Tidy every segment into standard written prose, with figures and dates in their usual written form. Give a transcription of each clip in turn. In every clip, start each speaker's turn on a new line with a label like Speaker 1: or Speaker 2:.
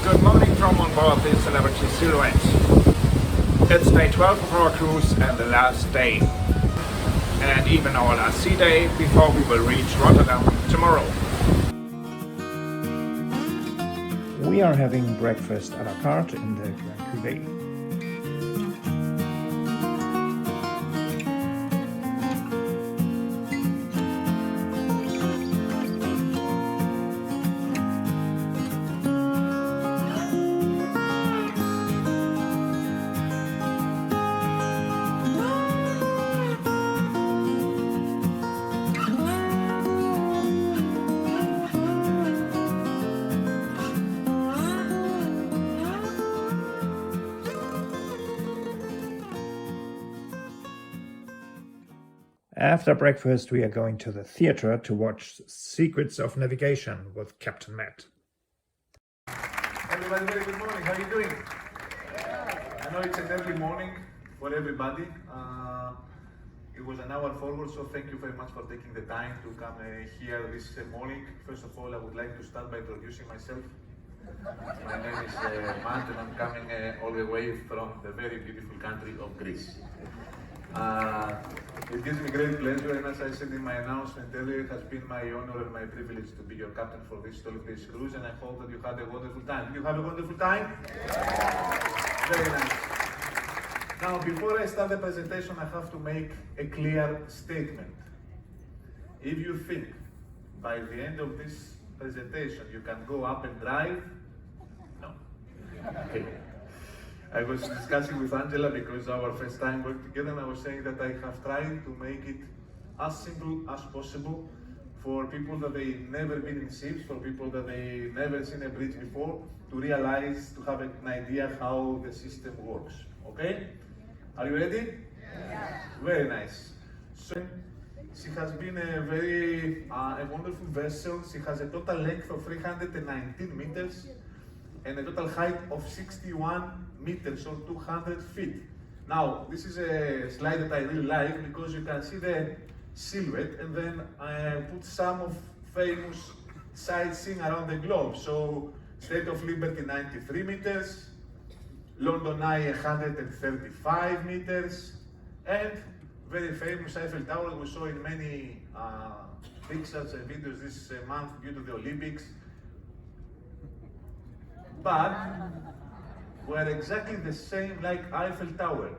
Speaker 1: Good morning from on board the Celebrity Silhouette. It's day 12 of our cruise and the last day. And even our last sea day before we will reach Rotterdam tomorrow. We are having breakfast à la carte in the Cuvée. After breakfast, we are going to the theatre to watch Secrets of Navigation with Captain Matt.
Speaker 2: Everybody, very good morning. How are you doing? I know it's an early morning for everybody. It was an hour forward, so thank you very much for taking the time to come here this morning. First of all, I would like to start by introducing myself. My name is Matt, and I'm coming all the way from the very beautiful country of Greece. It gives me great pleasure, and as I said in my announcement earlier, it has been my honor and my privilege to be your captain for this 12-day cruise, and I hope that you had a wonderful time. Did you have a wonderful time? Yeah. Very nice. Now, before I start the presentation, I have to make a clear statement. If you think by the end of this presentation you can go up and drive, no. Okay. I was discussing with Angela because our first time working together, and I was saying that I have tried to make it as simple as possible for people that they never been in ships, for people that they never seen a bridge before, to realize, to have an idea how the system works. Okay? Are you ready? Yeah. Very nice. So, she has been a wonderful vessel. She has a total length of 319 meters. And a total height of 61 meters or 200 feet. Now, this is a slide that I really like because you can see the silhouette, and then I put some of famous sightseeing around the globe. So, State of Liberty 93 meters, London Eye 135 meters, and very famous Eiffel Tower we saw in many pictures and videos this month due to the Olympics. But we're exactly the same like Eiffel Tower.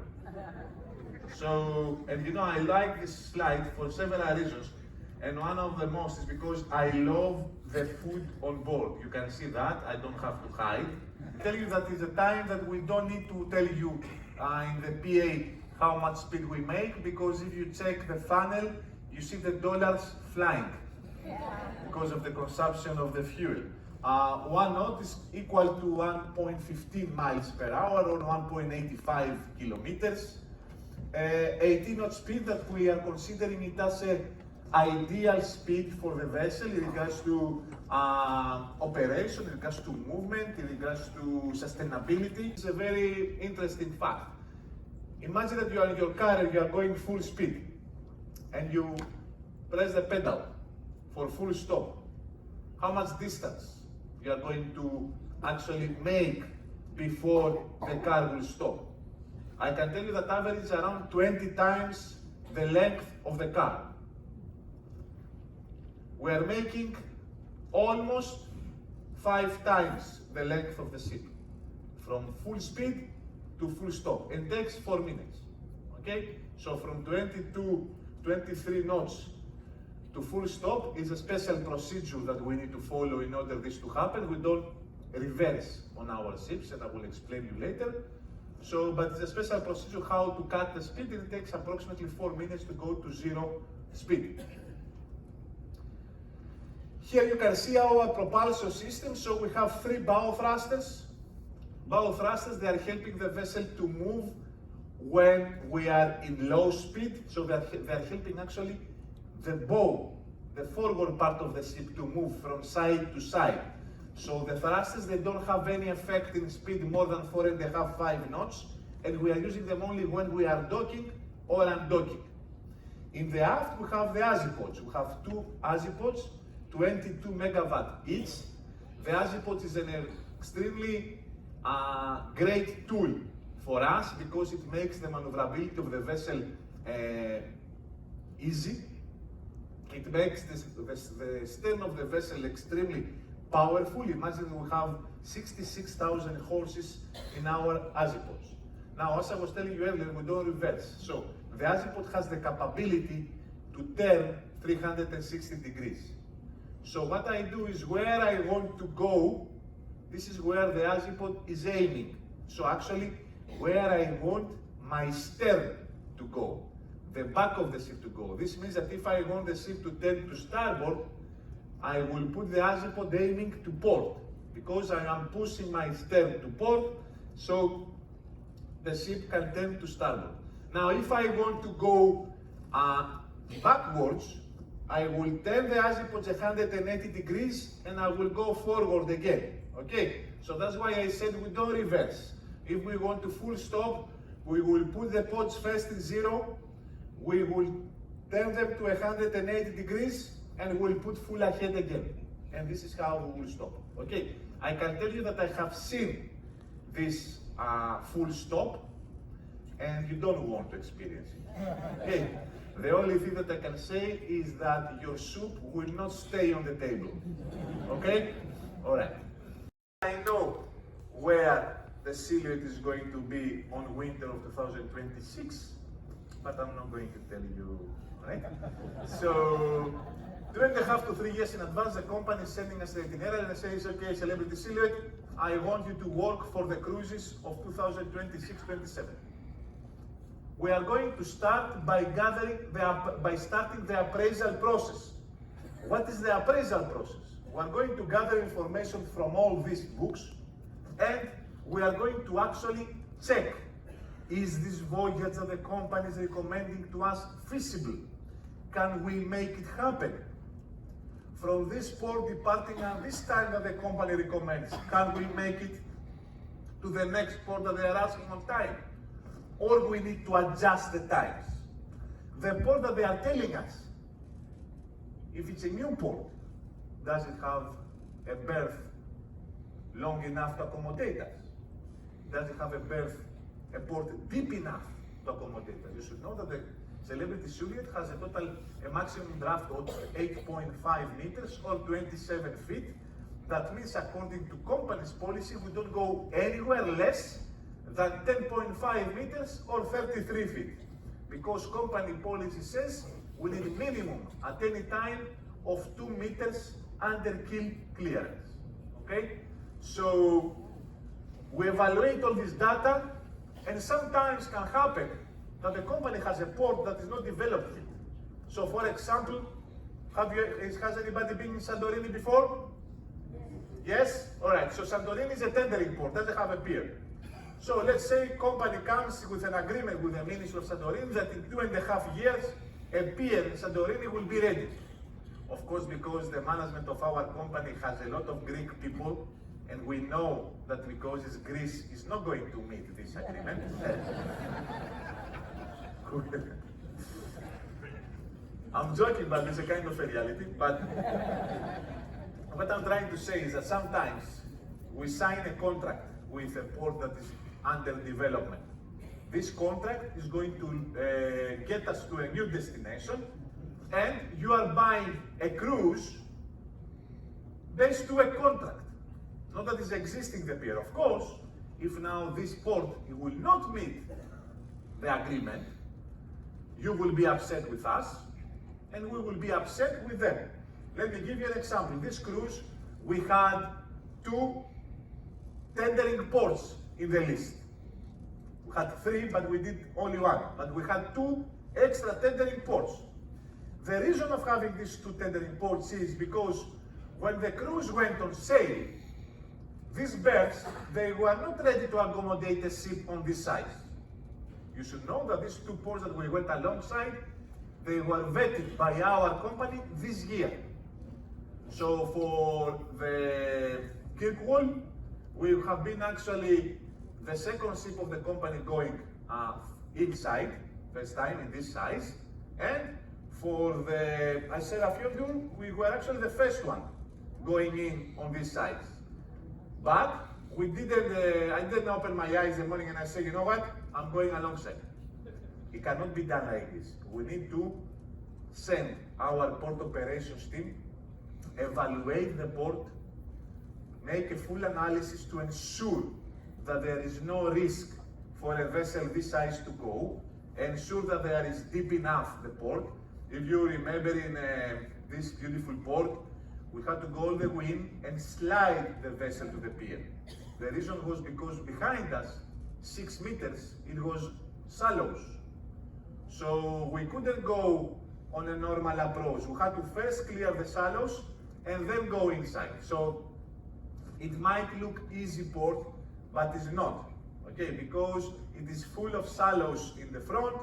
Speaker 2: So, and you know, I like this slide for several reasons. And one of the most is because I love the food on board. You can see that, I don't have to hide. I tell you that it's a time that we don't need to tell you in the PA how much speed we make, because if you check the funnel, you see the dollars flying because of the consumption of the fuel. 1 knot is equal to 1.15 miles per hour or 1.85 kilometers. 18 knot speed that we are considering it as an ideal speed for the vessel in regards to operation, in regards to movement, in regards to sustainability. It's a very interesting fact. Imagine that you are in your car and you are going full speed and you press the pedal for full stop. How much distance you are going to actually make before the car will stop? I can tell you that average is around 20 times the length of the car. We are making almost 5 times the length of the ship, from full speed to full stop. It takes 4 minutes. Okay? So from 22, 23 knots to full stop is a special procedure that we need to follow in order this to happen. We don't reverse on our ships, and I will explain you later. So, but it's a special procedure how to cut the speed, and it takes approximately 4 minutes to go to 0 speed. Here you can see our propulsion system. So we have 3 bow thrusters. Bow thrusters, they are helping the vessel to move when we are in low speed. So they are helping actually the bow, the forward part of the ship, to move from side to side. So the thrusters, they don't have any effect in speed more than 4.5, 5 knots, and we are using them only when we are docking or undocking. In the aft, we have the azipods. We have 2 azipods, 22 megawatt each. The azipod is an extremely great tool for us because it makes the maneuverability of the vessel easy. It makes the stern of the vessel extremely powerful. Imagine we have 66,000 horses in our azipods. Now, as I was telling you earlier, we don't reverse. So the azipod has the capability to turn 360 degrees. So what I do is where I want to go, this is where the azipod is aiming. So actually, where I want my stern to go, the back of the ship to go. This means that if I want the ship to turn to starboard, I will put the azipod aiming to port because I am pushing my stern to port, so the ship can turn to starboard. Now, if I want to go backwards, I will turn the azipods 180 degrees and I will go forward again. Okay, so that's why I said we don't reverse. If we want to full stop, we will put the pods first in zero, we will turn them to 180 degrees and we'll put full ahead again. And this is how we will stop. Okay, I can tell you that I have seen this full stop and you don't want to experience it. Okay, the only thing that I can say is that your soup will not stay on the table. Okay, all right. I know where the silhouette is going to be on winter of 2026, but I'm not going to tell you, right? So, 2.5 to 3 years in advance, the company is sending us the itinerary and says, okay, Celebrity Silhouette, I want you to work for the cruises of 2026-27. We are going to start by starting the appraisal process. What is the appraisal process? We are going to gather information from all these books and we are going to actually check, is this voyage that the company is recommending to us feasible? Can we make it happen? From this port departing at this time that the company recommends, can we make it to the next port that they are asking on time? Or we need to adjust the times? The port that they are telling us, if it's a new port, does it have a berth long enough to accommodate us? Does it have a port deep enough to accommodate us? You should know that the Celebrity Silhouette has a maximum draft of 8.5 meters or 27 feet. That means according to company's policy, we don't go anywhere less than 10.5 meters or 33 feet. Because company policy says we need minimum at any time of 2 meters under keel clearance. Okay? So we evaluate all this data, and sometimes can happen that the company has a port that is not developed yet. So for example, has anybody been in Santorini before? Yes? Alright, so Santorini is a tendering port, doesn't have a pier. So let's say company comes with an agreement with the Ministry of Santorini that in 2.5 years, a pier in Santorini will be ready. Of course, because the management of our company has a lot of Greek people, and we know that because Greece is not going to meet this agreement. I'm joking, but it's a kind of a reality. But what I'm trying to say is that sometimes we sign a contract with a port that is under development. This contract is going to get us to a new destination, and you are buying a cruise based to a contract. Not that it's existing the pier. Of course, if now this port will not meet the agreement, you will be upset with us, and we will be upset with them. Let me give you an example. This cruise, we had 2 tendering ports in the list. We had 3, but we did only 1. But we had 2 extra tendering ports. The reason of having these 2 tendering ports is because when the cruise went on sail, these berths, they were not ready to accommodate a ship on this size. You should know that these 2 ports that we went alongside, they were vetted by our company this year. So for the Kirkwall, we have been actually the second ship of the company going inside, first time in this size. And for the Iceland, we were actually the first one going in on this size. But I didn't open my eyes in the morning and I said, you know what, I'm going alongside. It cannot be done like this. We need to send our port operations team, evaluate the port, make a full analysis to ensure that there is no risk for a vessel this size to go, ensure that there is deep enough the port. If you remember in this beautiful port, we had to go all the way in and slide the vessel to the pier. The reason was because behind us, 6 meters, it was shallows. So we couldn't go on a normal approach. We had to first clear the shallows and then go inside. So it might look easy port, but it's not, okay? Because it is full of shallows in the front,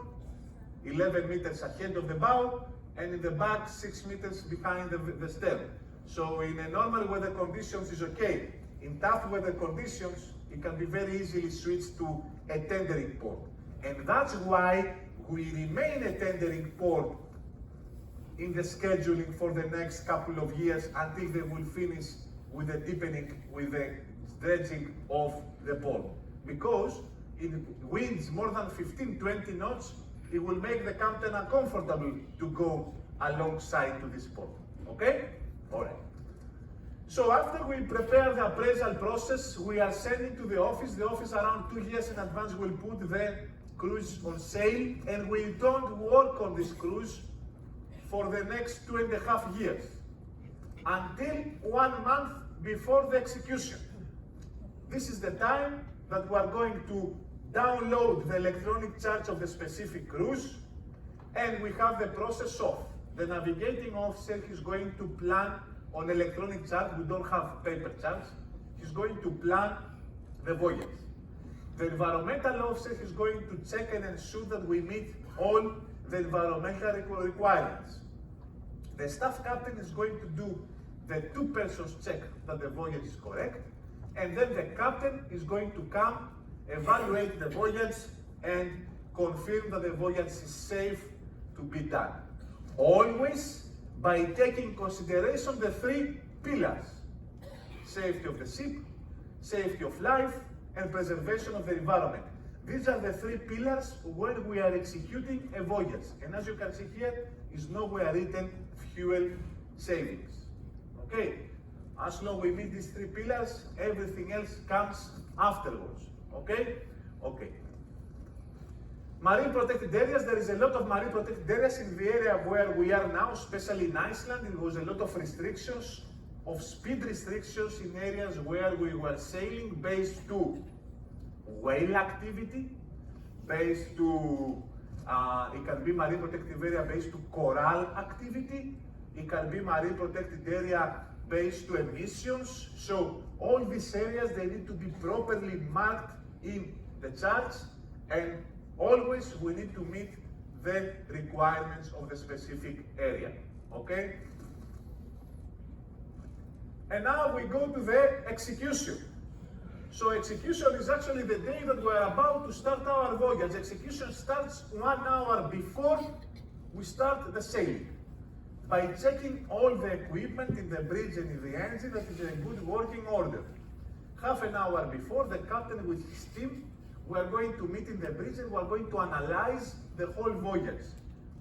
Speaker 2: 11 meters ahead of the bow, and in the back, 6 meters behind the stern. So in a normal weather conditions is okay. In tough weather conditions, it can be very easily switched to a tendering port. And that's why we remain a tendering port in the scheduling for the next couple of years until they will finish with the deepening, with the dredging of the port. Because in winds more than 15, 20 knots, it will make the captain uncomfortable to go alongside to this port, okay? All right. So after we prepare the appraisal process, we are sending to the office. The office around 2 years in advance will put the cruise on sail, and we don't work on this cruise for the next 2.5 years, until 1 month before the execution. This is the time that we are going to download the electronic charts of the specific cruise, and we have the process off. The navigating officer is going to plan on electronic chart. We don't have paper charts. He's going to plan the voyage. The environmental officer is going to check and ensure that we meet all the environmental requirements. The staff captain is going to do the 2 persons check that the voyage is correct, and then the captain is going to come, evaluate the voyage, and confirm that the voyage is safe to be done. Always by taking consideration the 3 pillars: safety of the ship, safety of life, and preservation of the environment. These are the 3 pillars when we are executing a voyage. And as you can see here, is nowhere written fuel savings. Okay? As long as we meet these 3 pillars, everything else comes afterwards. Okay? Okay. Marine protected areas, there is a lot of marine protected areas in the area where we are now, especially in Iceland. There was a lot of restrictions, of speed restrictions in areas where we were sailing based to whale activity, based to, it can be marine protected area based to coral activity, it can be marine protected area based to emissions. So all these areas, they need to be properly marked in the charts, and always we need to meet the requirements of the specific area, okay? And now we go to the execution. So execution is actually the day that we are about to start our voyage. Execution starts 1 hour before we start the sailing, by checking all the equipment in the bridge and in the engine that is in good working order. Half an hour before, the captain with his team, we are going to meet in the bridge and we are going to analyze the whole voyage.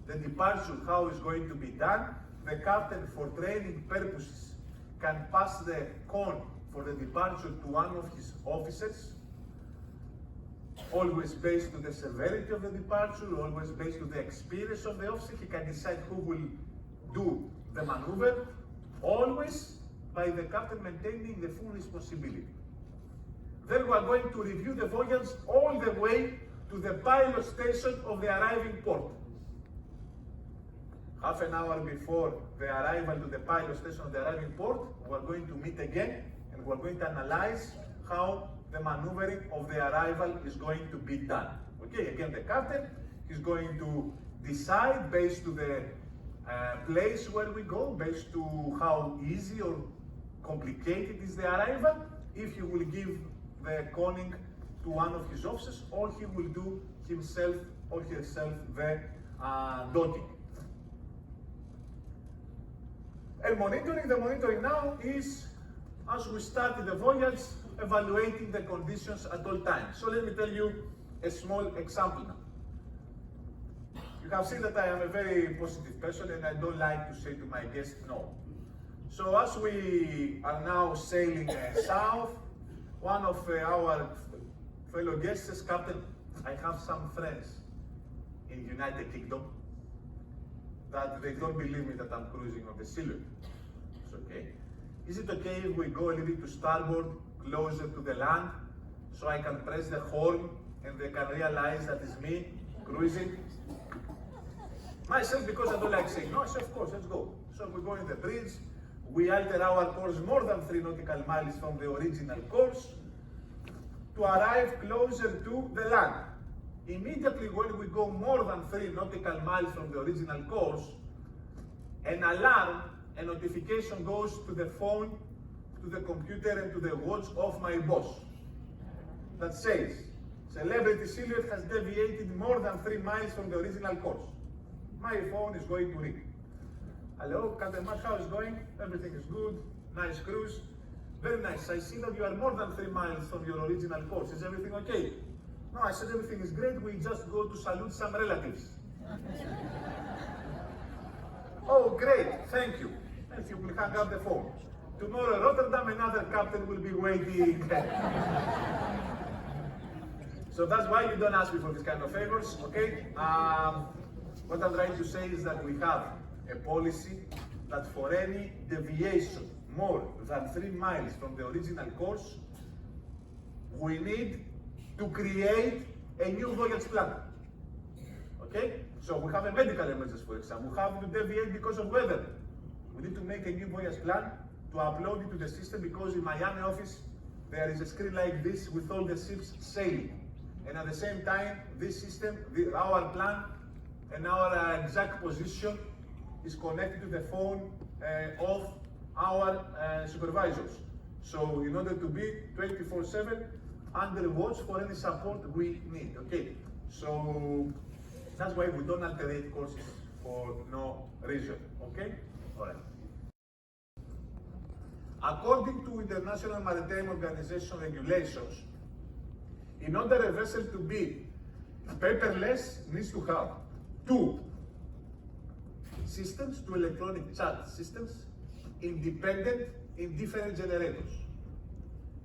Speaker 2: The departure, how it's going to be done. The captain, for training purposes, can pass the cone for the departure to one of his officers, always based on the severity of the departure, always based on the experience of the officer. He can decide who will do the maneuver, always by the captain maintaining the full responsibility. Then we are going to review the voyage all the way to the pilot station of the arriving port. Half an hour before the arrival to the pilot station of the arriving port, we are going to meet again and we are going to analyze how the maneuvering of the arrival is going to be done. Okay, again, the captain is going to decide based to the place where we go, based to how easy or complicated is the arrival, if he will give the conning to one of his officers, or he will do himself or herself the docking. And monitoring, the monitoring now is as we started the voyage, evaluating the conditions at all times. So let me tell you a small example now. You have seen that I am a very positive person and I don't like to say to my guests no. So as we are now sailing south, one of our fellow guests says, Captain, I have some friends in United Kingdom that they don't believe me that I'm cruising on the Silhouette. It's okay. Is it okay if we go a little bit to starboard, closer to the land, so I can press the horn and they can realize that it's me cruising? Myself, because I don't like saying no, I said, of course, let's go. So we go in the bridge, we alter our course more than 3 nautical miles from the original course to arrive closer to the land. Immediately when we go more than 3 nautical miles from the original course, an alarm, a notification goes to the phone, to the computer and to the watch of my boss that says, Celebrity Silhouette has deviated more than 3 miles from the original course. My phone is going to ring. Hello, Captain Matt, how is it going? Everything is good, nice cruise. Very nice, I see that you are more than 3 miles from your original course. Is everything okay? No, I said everything is great, we just go to salute some relatives. Oh, great, thank you. Thank you, we'll hang up the phone. Tomorrow, Rotterdam, another captain will be waiting. So that's why you don't ask me for this kind of favors, okay? What I'm trying to say is that we have a policy that for any deviation more than 3 miles from the original course, we need to create a new voyage plan. Okay? So we have a medical emergency, for example. We have to deviate because of weather. We need to make a new voyage plan to upload it to the system, because in Miami office there is a screen like this with all the ships sailing. And at the same time, this system, our plan and our exact position is connected to the phone of our supervisors. So in order to be 24/7 under watch for any support we need, okay? So that's why we don't alternate courses for no reason, okay? All right. According to International Maritime Organization regulations, in order a vessel to be paperless, needs to have 2 systems, 2 electronic chart systems, independent in different generators.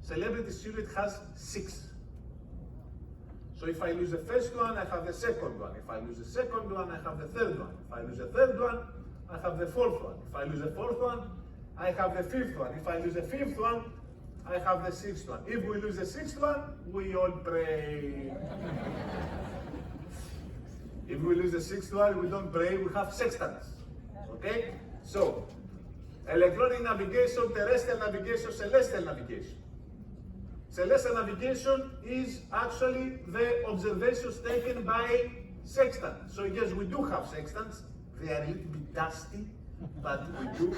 Speaker 2: Celebrity Silhouette has 6. So if I lose the first one, I have the second one. If I lose the second one, I have the third one. If I lose the third one, I have the fourth one. If I lose the fourth one, I have the fifth one. If I lose the fifth one, I have the 6th one. If we lose the 6th one, we all pray. If we lose the 6th one, we don't pray, we have sextants. Okay? So, electronic navigation, terrestrial navigation, celestial navigation. Celestial navigation is actually the observations taken by sextant. So yes, we do have sextants. They are a little bit dusty, but we do.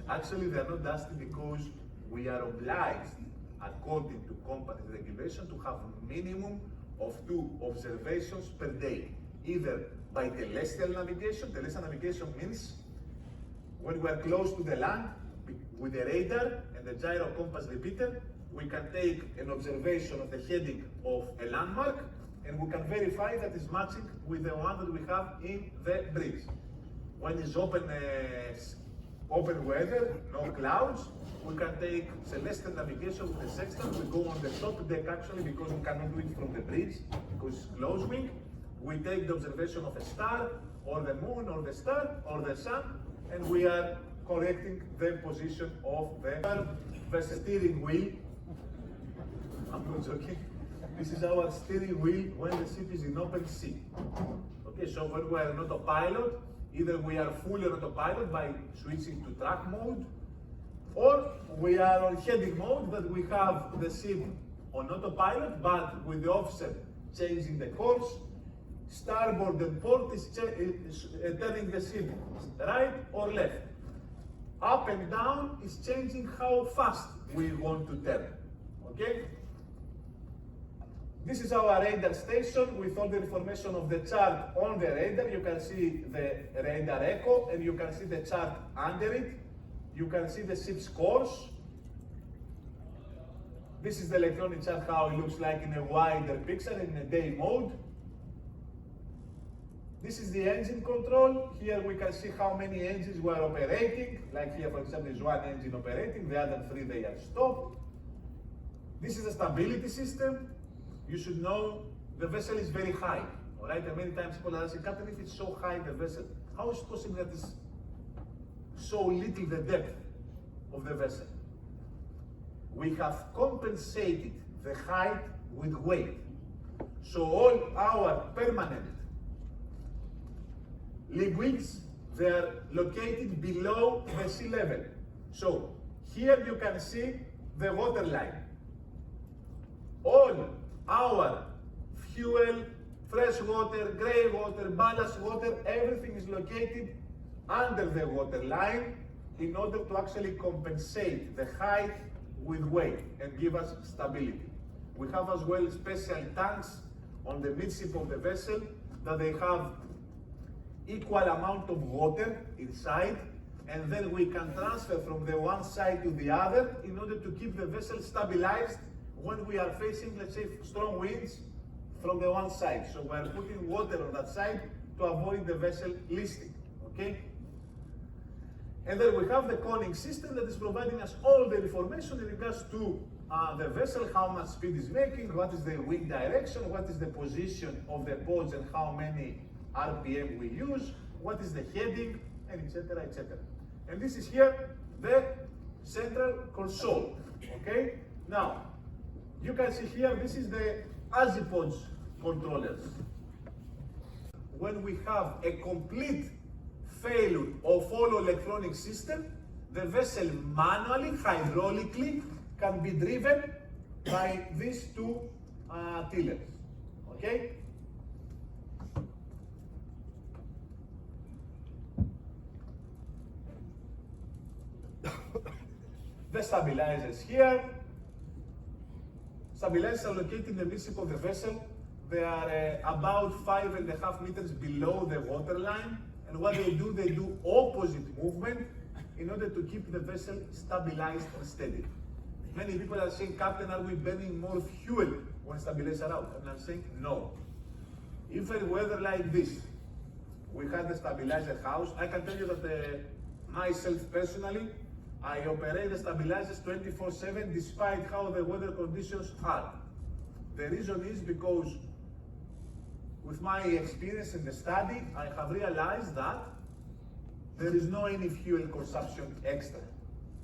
Speaker 2: Actually, they are not dusty because we are obliged, according to company regulation, to have a minimum of 2 observations per day, either by terrestrial navigation. Terrestrial navigation means when we are close to the land with the radar and the gyro compass repeater, we can take an observation of the heading of a landmark and we can verify that it's matching with the one that we have in the bridge. When it's open weather, no clouds, we can take celestial navigation with the sextant. We go on the top deck actually, because we cannot do it from the bridge because it's closed wing. We take the observation of a star or the moon or the star or the sun, and we are correcting the position of the steering wheel. I'm not joking. This is our steering wheel when the ship is in open sea. Okay, so when we are not a pilot, either we are fully on autopilot by switching to track mode, or we are on heading mode, that we have the ship on autopilot, but with the offset changing the course. Starboard and port is turning the ship right or left. Up and down is changing how fast we want to turn. Okay? This is our radar station with all the information of the chart on the radar. You can see the radar echo and you can see the chart under it. You can see the ship's course This is the electronic chart, how it looks like in a wider picture, in a day mode. This is the engine control. Here we can see how many engines were operating. Like here, for example, is one engine operating, the other three, they are stopped. This is a stability system. You should know the vessel is very high, all right? And many times people are asking, Captain, if it's so high, the vessel, how is it possible that it's so little the depth of the vessel? We have compensated the height with weight. So all our permanent liquids, they are located below the sea level. So here you can see the water line. All our fuel, fresh water, grey water, ballast water, everything is located under the water line in order to actually compensate the height with weight and give us stability. We have as well special tanks on the midship of the vessel that they have equal amount of water inside, and then we can transfer from the one side to the other in order to keep the vessel stabilized when we are facing, let's say, strong winds from the one side. So we are putting water on that side to avoid the vessel listing, okay? And then we have the conning system that is providing us all the information in regards to the vessel, how much speed is making, what is the wind direction, what is the position of the pods and how many RPM we use, what is the heading, and etc., etc. And this is here the central console, okay? Now, you can see here, this is the azipods controllers. When we have a complete failure of all electronic system, the vessel manually, hydraulically, can be driven by these two tillers, okay? The stabilizers here. Stabilizers are located in the midship of the vessel. They are about 5.5 meters below the waterline. And what they do opposite movement in order to keep the vessel stabilized and steady. Many people are saying, Captain, are we burning more fuel when stabilizers are out? And I'm saying, no. If a weather like this, we had the stabilizer house, I can tell you that myself personally, I operate the stabilizers 24/7 despite how the weather conditions are. The reason is because with my experience in the study, I have realized that there is no any fuel consumption extra.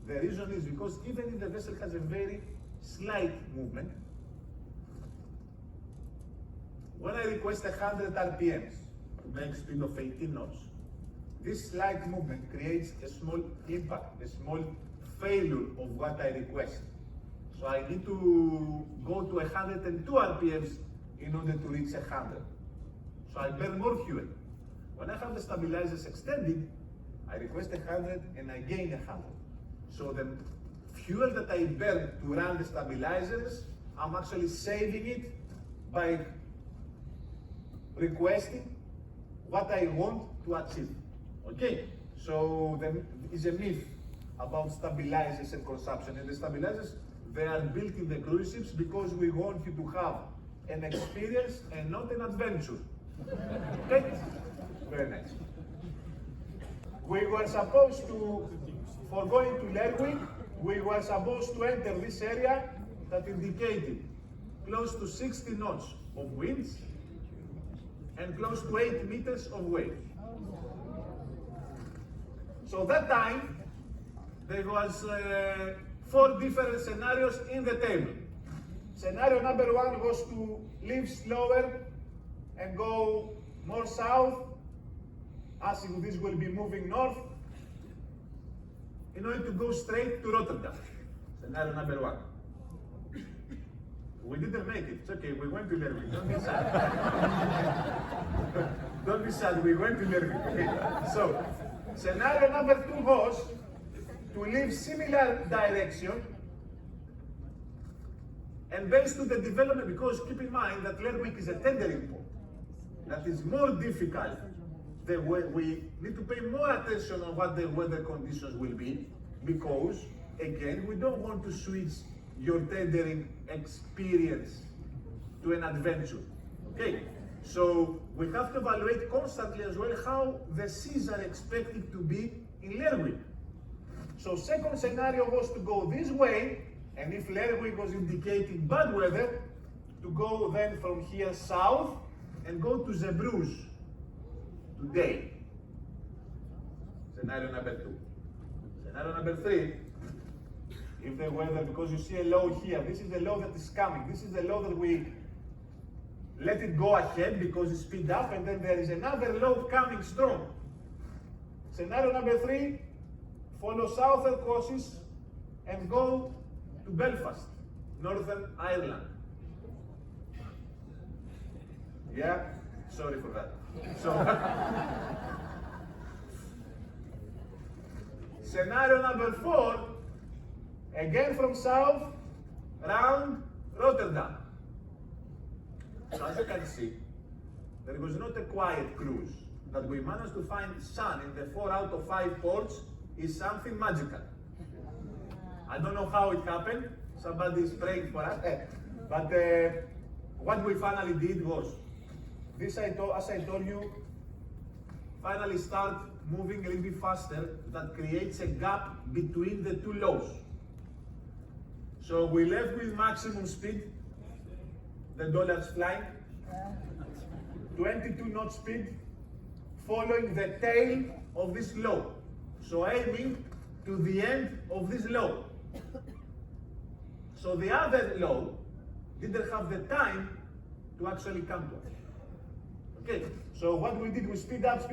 Speaker 2: The reason is because even if the vessel has a very slight movement, when I request 100 RPMs to make speed of 18 knots, this slight movement creates a small impact, a small failure of what I request. So I need to go to 102 RPMs in order to reach 100. So I burn more fuel. When I have the stabilizers extended, I request 100 and I gain 100. So the fuel that I burn to run the stabilizers, I'm actually saving it by requesting what I want to achieve. Okay, so there is a myth about stabilizers and consumption. And the stabilizers, they are built in the cruise ships because we want you to have an experience and not an adventure. Okay, very nice. We were supposed to, for going to Lerwick, we were supposed to enter this area that indicated close to 60 knots of winds and close to 8 meters of wave. So that time, there was 4 different scenarios in the table. Scenario number 1 was to leave slower and go more south, as if this will be moving north, in order to go straight to Rotterdam. Scenario number 1. We didn't make it. It's okay, we went to Lerwick. Don't be sad. Don't be sad, we went to Lerwick. Okay. So, scenario number 2 was to leave similar direction and based on the development, because keep in mind that Lerwick is a tendering port. That is more difficult. We need to pay more attention on what the weather conditions will be, because again, we don't want to switch your tethering experience to an adventure. Okay, so we have to evaluate constantly as well how the seas are expected to be in Lerwick. So second scenario was to go this way, and if Lerwick was indicating bad weather, to go then from here south and go to Zeebrugge today. Scenario number 2. Scenario number 3, if the weather, because you see a low here, this is the low that is coming. This is the low that we let it go ahead because it speed up, and then there is another low coming strong. Scenario number 3, follow southern courses and go to Belfast, Northern Ireland. Yeah, sorry for that. So, scenario number 4, again from south, round Rotterdam. So as you can see, there was not a quiet cruise. That we managed to find sun in the 4 out of 5 ports is something magical. I don't know how it happened. Somebody is praying for us. But what we finally did was, this as I told you, finally start moving a little bit faster. That creates a gap between the two lows. So we left with maximum speed, the dollar's flying, 22 knot speed, following the tail of this low. So aiming to the end of this low. So the other low didn't have the time to actually come to us. Okay, so what we did, we speed up,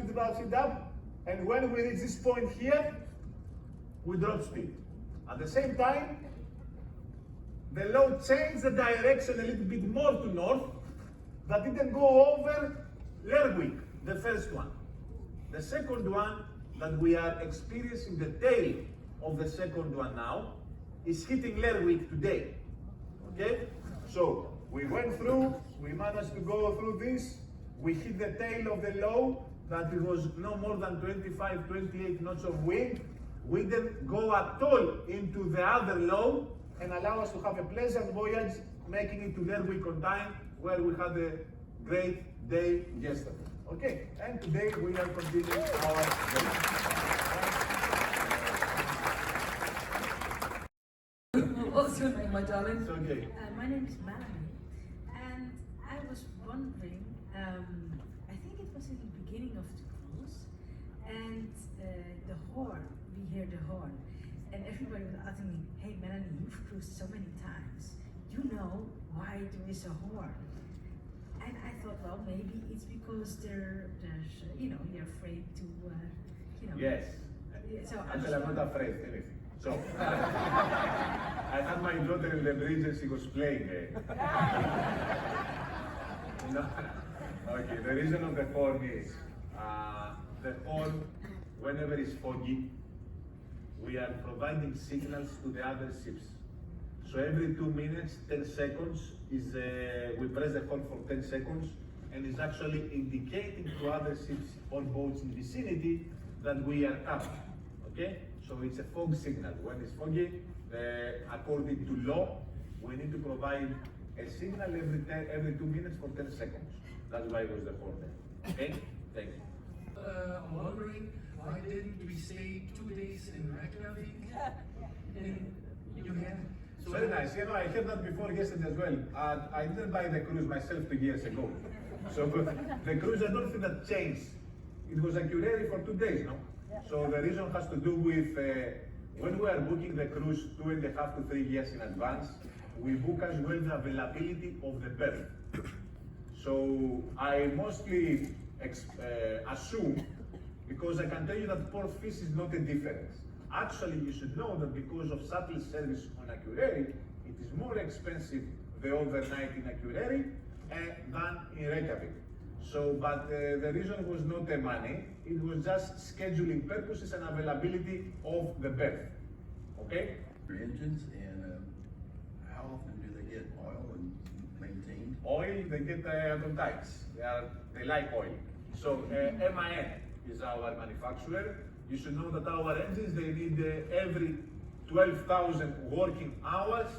Speaker 2: and when we reach this point here, we drop speed. At the same time, the low changed the direction a little bit more to north, that didn't go over Lerwick, the first one. The second one that we are experiencing the tail of the second one now is hitting Lerwick today. Okay? So we went through, we managed to go through this, we hit the tail of the low, that it was no more than 25, 28 knots of wind. We didn't go at all into the other low and allow us to have a pleasant voyage, making it to Lerwick on time, where we had a great day yesterday. Okay, and today we are continuing our journey.
Speaker 3: What's your name, my darling?
Speaker 2: It's okay.
Speaker 4: My name is Melanie, and I was wondering, I think it was in the beginning of the cruise, and the horn, we hear the horn, and everybody was asking me, hey Melanie, you've cruised so many times, you know why there is a horn? And I thought, well, maybe it's because there's, you're afraid to,
Speaker 2: Yes.
Speaker 4: So
Speaker 2: Actually, I'm not afraid of anything. So, I had my daughter in the bridge and she was playing. No. Okay, the reason of the horn is, the horn, whenever it's foggy, we are providing signals to the other ships. So every 2 minutes, 10 seconds, we press the horn for 10 seconds, and it's actually indicating to other ships or boats in the vicinity that we are coming. Okay? So it's a fog signal. When it's foggy, according to law, we need to provide a signal every 2 minutes for 10 seconds. That's why it was the horn there. Okay? Thank you.
Speaker 3: I'm wondering, why didn't we stay 2 days in Reykjavik? You had.
Speaker 2: Very nice. You know, I heard that before yesterday as well. I didn't buy the cruise myself 2 years ago. So the cruise, I don't think that changed. It was a Cuvée for 2 days, no? So the reason has to do with when we are booking the cruise 2.5 to 3 years in advance, we book as well the availability of the berth. So I mostly assume, because I can tell you that port fees is not a difference. Actually, you should know that because of shuttle service on a Cuvée, it is more expensive the overnight in a Cuvée than in Reykjavik. So, but the reason was not the money, it was just scheduling purposes and availability of the berth. Okay?
Speaker 5: Engines, and how often do they get oil and maintained?
Speaker 2: Oil, they get advertised. They like oil. So MAN is our manufacturer. You should know that our engines, they need every 12,000 working hours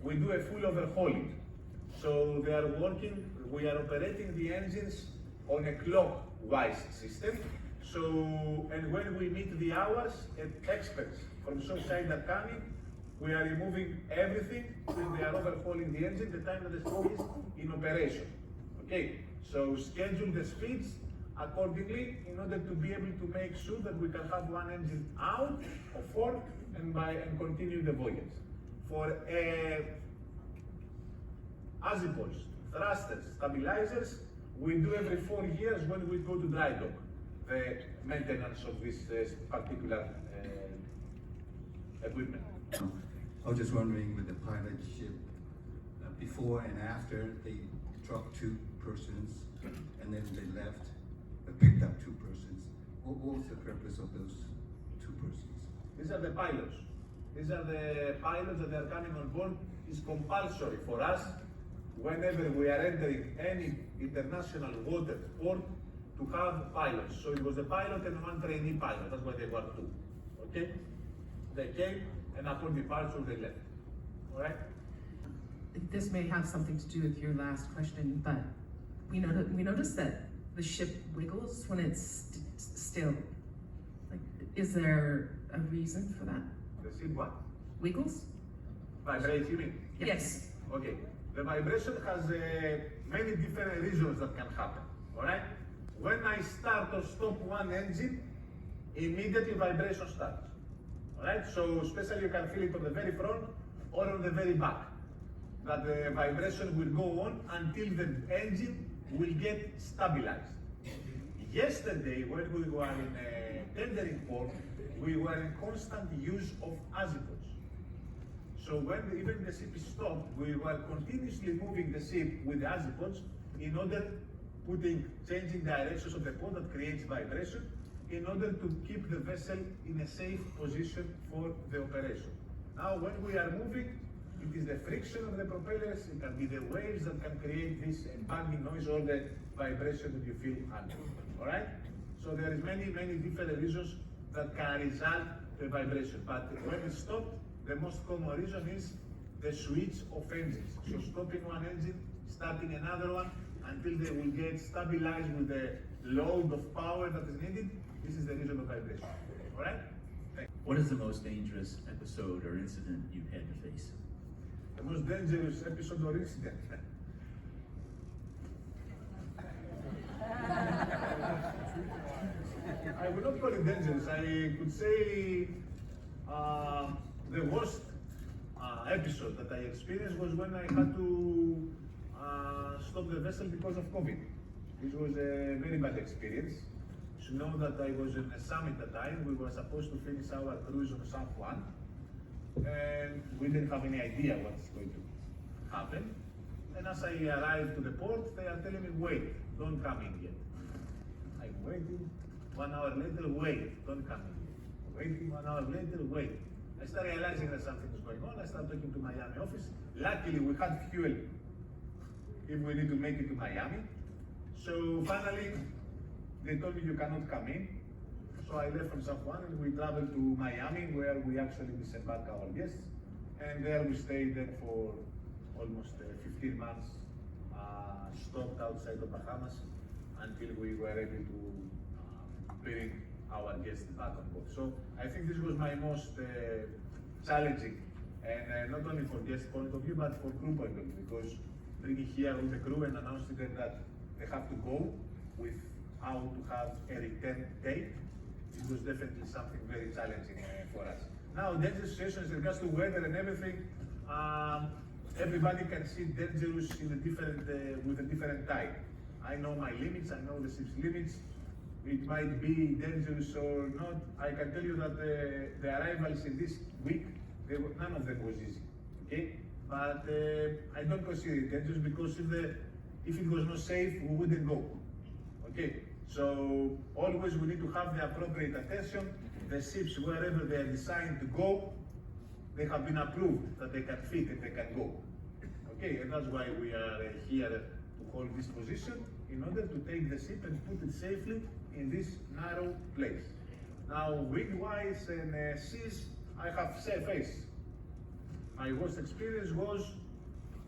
Speaker 2: we do a full overhauling. So they are working, we are operating the engines on a clockwise system. So, and when we meet the hours, experts from shoreside are coming, we are removing everything, when they are overhauling the engine, the time that the ship is in operation. Okay, so schedule the speeds accordingly in order to be able to make sure that we can have one engine out of 4 and continue the voyage. For azimuths, thrusters, stabilizers, we do every 4 years when we go to dry dock, the maintenance of this particular equipment.
Speaker 6: I was just wondering with the pilot ship, before and after, they dropped 2 persons and then they left, picked up 2 persons. What was the purpose of those 2 persons?
Speaker 2: These are the pilots. These are the pilots that are coming on board. It's compulsory for us, whenever we are entering any international water port, to have pilots. So it was a pilot and 1 trainee pilot, that's why they were 2. Okay? They came, and upon departure they left. All right?
Speaker 7: This may have something to do with your last question, but we noticed that the ship wiggles when it's still. Like, is there a reason for that?
Speaker 2: The ship what?
Speaker 7: Wiggles?
Speaker 2: Vibrates, you mean?
Speaker 7: Yes.
Speaker 2: Okay. The vibration has many different reasons that can happen. All right? When I start or stop one engine, immediately vibration starts. All right? So especially you can feel it on the very front or on the very back. That the vibration will go on until the engine will get stabilized. Yesterday, when we were in a tendering port, we were in constant use of azimuths. So when even the ship stopped, we were continuously moving the ship with the azimuths in order changing directions of the port that creates vibration in order to keep the vessel in a safe position for the operation. Now, when we are moving, it is the friction of the propellers, it can be the waves that can create this banging noise or the vibration that you feel under. All right? So there is many different reasons that can result the vibration. But when it stopped, the most common reason is the switch of engines. So stopping one engine, starting another one, until they will get stabilized with the load of power that is needed. This is the reason of vibration. All right?
Speaker 8: What is the most dangerous episode or incident you've had to face?
Speaker 2: The most dangerous episode or incident. I would not call it dangerous. I could say the worst episode that I experienced was when I had to stop the vessel because of COVID. This was a very bad experience. You should know that I was in a summit at the time. We were supposed to finish our cruise on San Juan, and we didn't have any idea what's going to happen. And as I arrived to the port, they are telling me, wait, don't come in yet. I'm waiting. 1 hour later, wait, don't come in yet. Waiting 1 hour later, wait. I started realizing that something was going on. I started talking to Miami office. Luckily, we had fuel if we need to make it to Miami. So finally, they told me you cannot come in. So I left from San Juan and we traveled to Miami, where we actually disembarked our guests. And there we stayed there for almost 15 months, stopped outside the Bahamas until we were able to bring our guests back on board. So I think this was my most challenging, and not only for guest point of view, but for crew point of view, because bringing here with the crew and announcing them that they have to go without to have a return date, it was definitely something very challenging for us. Now, dangerous situations in regards to weather and everything, everybody can see dangerous in a different, with a different tide. I know my limits, I know the ship's limits. It might be dangerous or not. I can tell you that the arrivals in this week, none of them was easy, okay? But I don't consider it dangerous because if it was not safe, we wouldn't go, okay? So always we need to have the appropriate attention. The ships, wherever they are designed to go, they have been approved that they can fit and they can go, okay? And that's why we are here to hold this position in order to take the ship and put it safely in this narrow place. Now, wind-wise and seas, I have faced My worst experience was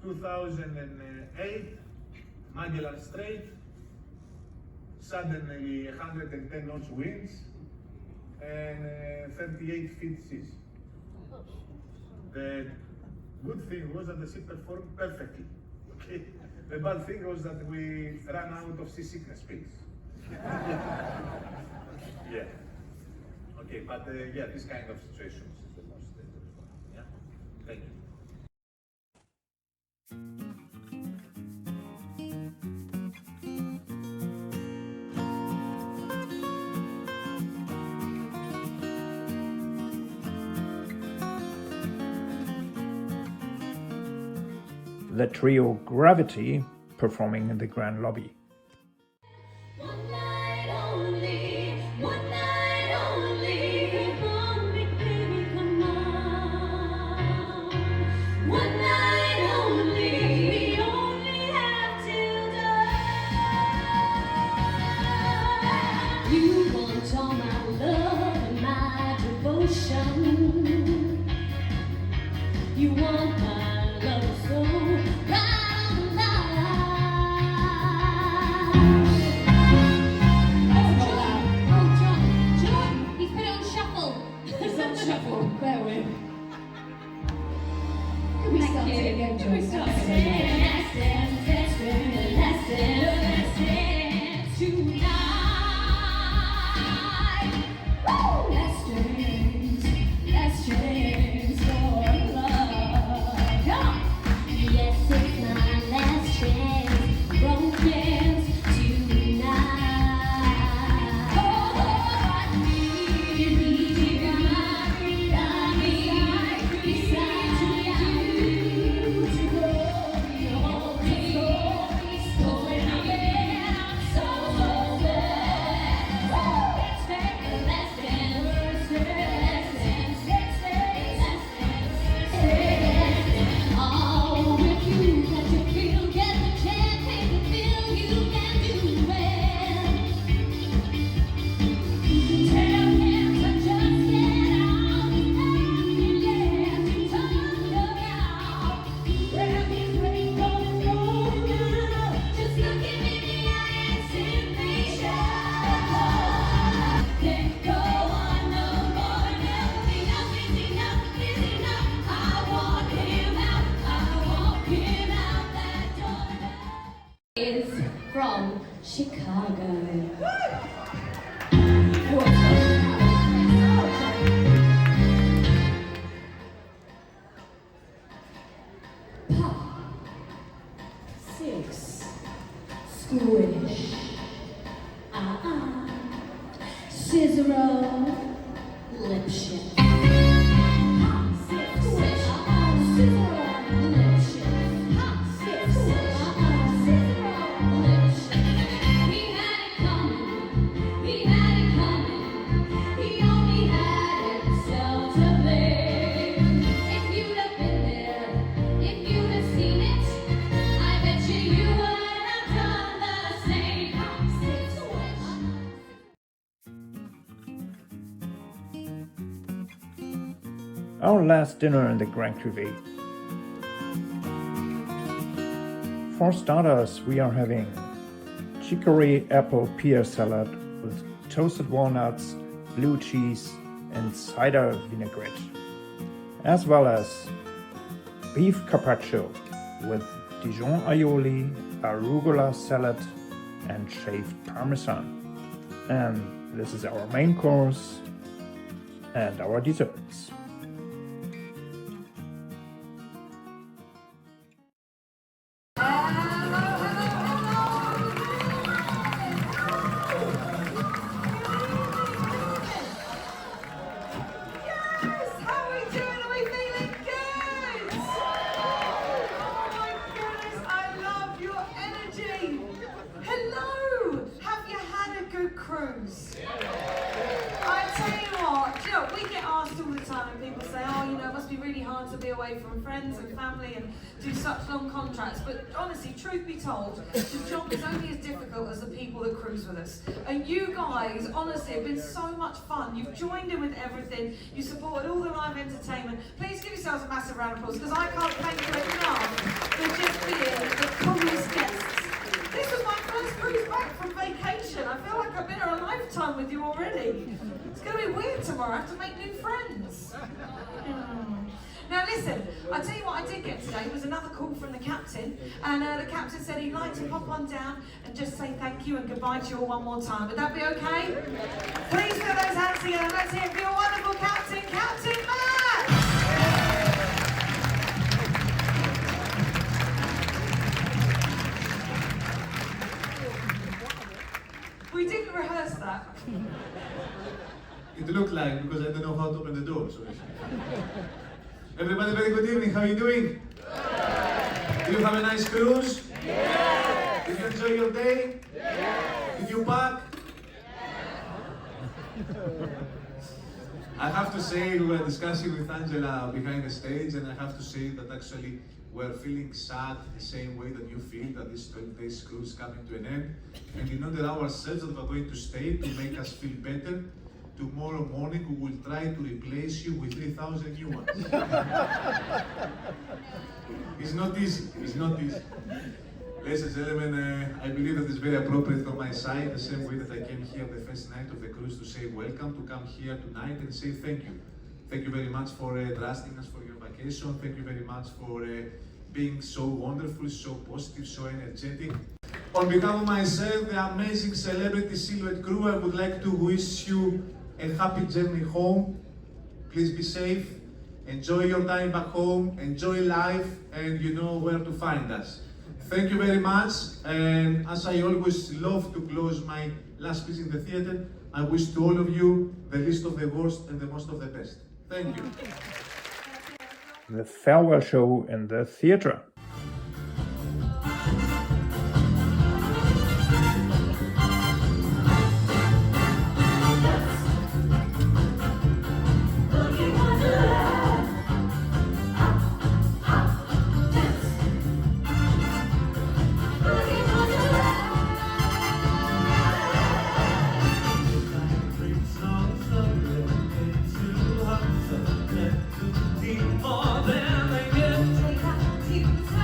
Speaker 2: 2008, Magellan Strait, suddenly 110 knots winds and 38 feet seas. The good thing was that the ship performed perfectly. Okay. The bad thing was that we ran out of seasickness pills. Yeah. Okay, but yeah, this kind of situations is the most dangerous one. Yeah. Thank you.
Speaker 1: The trio Gravity performing in the Grand Lobby.
Speaker 9: One night only, one night only. Come on, big baby, come on. One night only, we only have till dawn. You want all my love and my devotion. You want my love so right on the line. Oh, John, he's put it on shuffle. He's on shuffle, bear with. Can we start it again, John? Can we start it again? Let's dance tonight. Woo! Let's dance for love. Come on. Yes, it's my last chance. Romance tonight. Oh, I need you beside you to hold me, stolen again. I'm so sad. Let's dance, all with you, that you feel, get the chance, take the feel, you can do it. Tell him to just get out, and let you turn around. Grab his raincoat and roll down. Just look him in the eye and sing can't go on no more. Enough is enough, is enough. I want him out that door. Is from Chicago. Pop, 6, squish, scissor, lip shift. Pop, 6, squish, scissor, lip shift. Pop, 6, squish, scissor, lip shift. He had it coming, he had it coming. He only had himself to blame. If you'd have been there, if you'd have seen it, I bet you would have done the same. Pop, 6, squish.
Speaker 1: Our last dinner in the Grand Cuvée. For starters, we are having chicory apple pear salad with toasted walnuts, blue cheese, and cider vinaigrette, as well as beef carpaccio with Dijon aioli, arugula salad, and shaved parmesan. And this is our main course and our desserts.
Speaker 4: Cruise. I tell you what, we get asked all the time,
Speaker 10: do such long contracts, but honestly, truth be told, the job is only as difficult as the people that cruise with us. And you guys, honestly, have been so much fun. You've joined in with everything. You supported all the live entertainment. Please give yourselves a massive round of applause, because I can't thank you enough for just being the coolest guests. This was my first cruise back from vacation. I feel like I've been here a lifetime with you already. It's going to be weird tomorrow. I have to make new friends. Now listen, I tell you what I did get today was another call from the captain, and the captain said he'd like to pop on down and just say thank you and goodbye to you all one more time. Would that be okay? Please put those hands together. Let's hear it for your wonderful captain, Captain Matt! We didn't rehearse that.
Speaker 2: It looked like, because I don't know how to open the door. So everybody, very good evening. How are you doing? Did you have a nice cruise? Yeah. Did you enjoy your day? Yeah. Did you pack? I have to say, we were discussing with Angela behind the stage, and I have to say that actually we're feeling sad the same way that you feel that this 12 days cruise is coming to an end. And you know that ourselves that we're going to stay to make us feel better. Tomorrow morning we will try to replace you with 3,000 new ones. It's not easy, it's not easy. Ladies and gentlemen, I believe that it's very appropriate from my side, the same way that I came here the first night of the cruise to say welcome, to come here tonight and say thank you. Thank you very much for trusting us for your vacation. Thank you very much for being so wonderful, so positive, so energetic. On behalf of myself, the amazing celebrity Silhouette crew, I would like to wish you a happy journey home. Please be safe, enjoy your time back home, enjoy life, and you know where to find us. Thank you very much, and as I always love to close my last piece in the theatre, I wish to all of you the least of the worst and the most of the best. Thank you.
Speaker 1: The farewell show in the theatre.
Speaker 9: Boogie Wonderland. Boogie Wonderland.
Speaker 3: More than I get.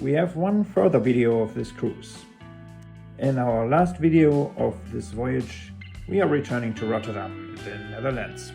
Speaker 1: we have one further video of this cruise. In our last video of this voyage, we are returning to Rotterdam in the Netherlands.